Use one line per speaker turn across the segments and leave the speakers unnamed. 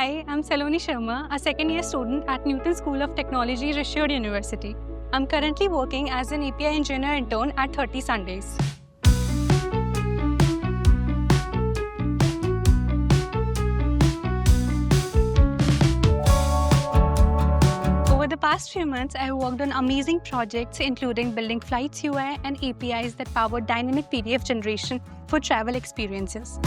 Hi, I'm Saloni Sharma, a second-year student at Newton School of Technology, Rishihood University. I'm currently working as an API engineer intern at 30 Sundays. Over the past few months, I have worked on amazing projects including building Flights UI and APIs that power dynamic PDF generation for travel experiences.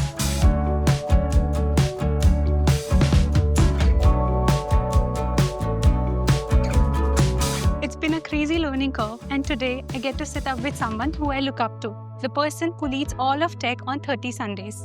It's been a crazy learning curve, and today I get to sit up with someone who I look up to, the person who leads all of tech on 30 Sundays.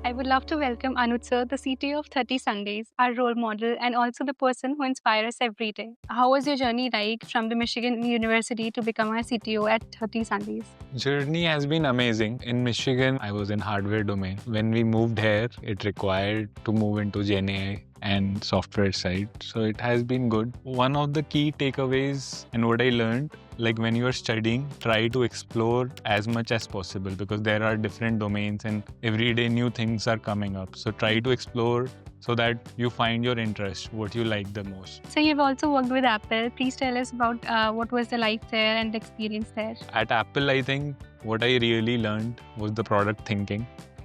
I would love to welcome Anuj sir, the CTO of 30 Sundays, our role model, and also the person who inspires us every day. How was your journey like from the Michigan University to become a CTO at 30 Sundays?
Journey has been amazing. In Michigan, I was in hardware domain. When we moved here, it required to move into Gen AI and software side. So it has been good. One of the key takeaways and what I learned, like when you are studying, try to explore as much as possible because there are different domains and every day new things are coming up. So try to explore so that you find your interest, what you like the most.
So you've also worked with Apple. Please tell us about what was the life there and the experience there.
At Apple, I think what I really learned was the product thinking.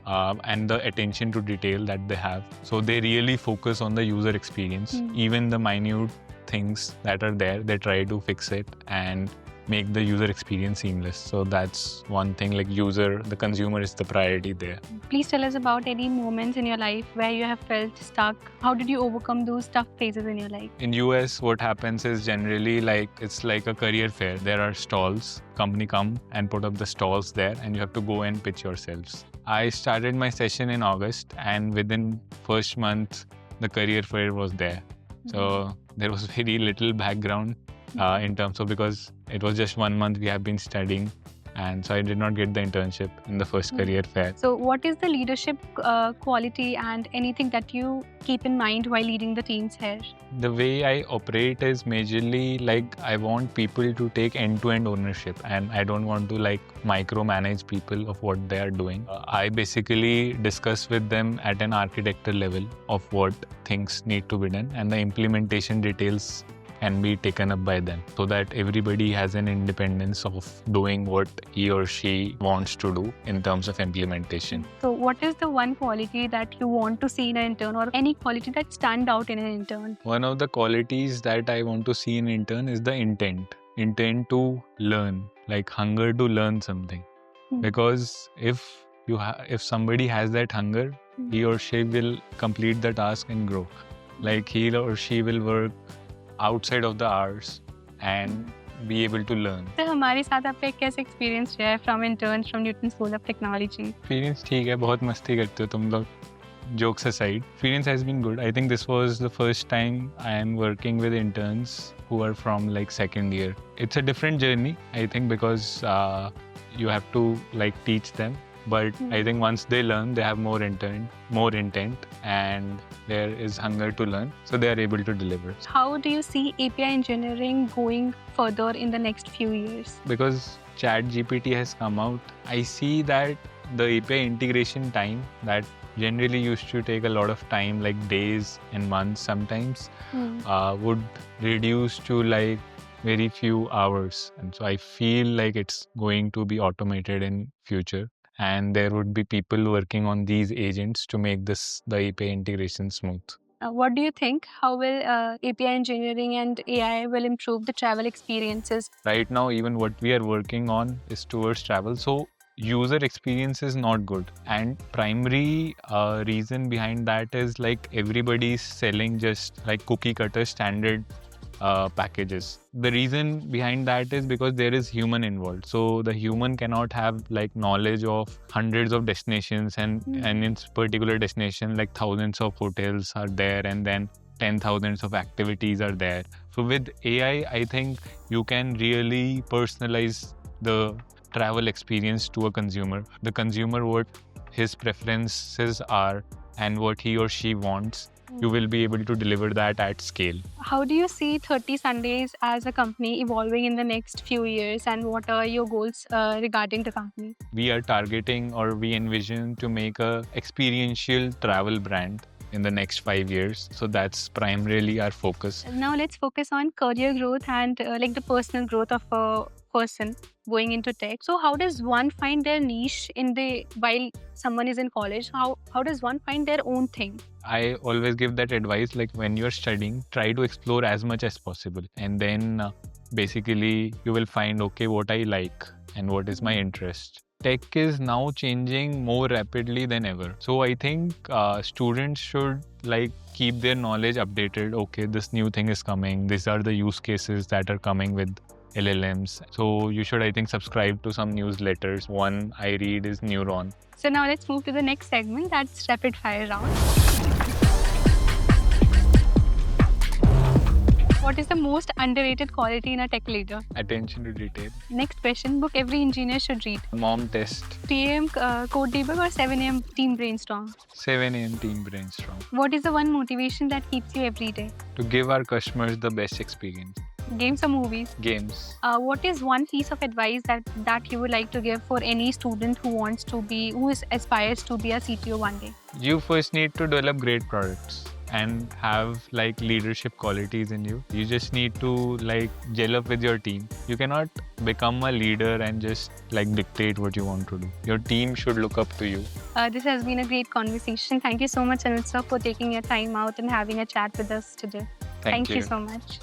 And the attention to detail that they have. So they really focus on the user experience. Even the minute things that are there, they try to fix it and make the user experience seamless. So that's one thing, like the consumer is the priority there.
Please tell us about any moments in your life where you have felt stuck. How did you overcome those tough phases in your life?
In US, what happens is generally it's like a career fair. There are stalls. Company come and put up the stalls there and you have to go and pitch yourselves. I started my session in August and within first month, the career fair was there. So there was very little background in terms of because it was just 1 month we have been studying. And so I did not get the internship in the first career fair.
So what is the leadership quality and anything that you keep in mind while leading the teams here?
The way I operate is majorly like I want people to take end-to-end ownership and I don't want to micromanage people of what they are doing. I basically discuss with them at an architecture level of what things need to be done and the implementation details can be taken up by them so that everybody has an independence of doing what he or she wants to do in terms of implementation.
So what is the one quality that you want to see in an intern or any quality that stand out in an intern?
One of the qualities that I want to see in an intern is the intent to learn, like hunger to learn something. Because if somebody has that hunger, he or she will complete the task and grow. Like he or she will work outside of the hours and be able to learn.
So हमारे साथ आपका कैसा experience रहा है from interns from Newton School of Technology?
Experience ठीक है, बहुत मस्ती करते हो तुम लोग. Jokes aside, experience has been good. I think this was the first time I am working with interns who are from second year. It's a different journey, I think, because you have to teach them. But I think once they learn, they have more intent, and there is hunger to learn, so they are able to deliver.
How do you see API engineering going further in the next few years?
Because ChatGPT has come out, I see that the API integration time that generally used to take a lot of time, like days and months sometimes, would reduce to very few hours. And so I feel like it's going to be automated in future. And there would be people working on these agents to make the API integration smooth.
What do you think? How will API engineering and AI will improve the travel experiences?
Right now, even what we are working on is towards travel. So user experience is not good. And primary reason behind that is everybody's selling just cookie cutter standard packages. The reason behind that is because there is human involved. So the human cannot have knowledge of hundreds of destinations and in particular destination thousands of hotels are there and then 10,000s of activities are there. So with AI, I think you can really personalize the travel experience to a consumer. The consumer, what his preferences are and what he or she wants, you will be able to deliver that at scale.
How do you see 30 Sundays as a company evolving in the next few years, and what are your goals regarding the company?
We are targeting, or we envision to make a experiential travel brand in the next 5 years. So that's primarily our focus.
Now let's focus on career growth and like the personal growth of a person going into tech. So how does one find their niche while someone is in college? How does one find their own thing?
I always give that advice, like when you're studying, try to explore as much as possible. And then basically you will find, okay, what I like and what is my interest. Tech is now changing more rapidly than ever. So I think students should like keep their knowledge updated. Okay, this new thing is coming. These are the use cases that are coming with LLMs. So you should, I think, subscribe to some newsletters. One I read is Neuron.
So now let's move to the next segment, that's rapid fire round. What is the most underrated quality in a tech leader?
Attention to detail.
Next question, book every engineer should read.
Mom test.
3 a.m. Code debug or 7 a.m. team brainstorm?
7 a.m. team brainstorm.
What is the one motivation that keeps you every day?
To give our customers the best experience.
Games or movies?
Games.
What is one piece of advice that you would like to give for any student who aspires to be a CTO one day?
You first need to develop great products and have like leadership qualities in you. You just need to like gel up with your team. You cannot become a leader and just like dictate what you want to do. Your team should look up to you.
This has been a great conversation. Thank you so much, Anuj sir, for taking your time out and having a chat with us today. Thank you so much.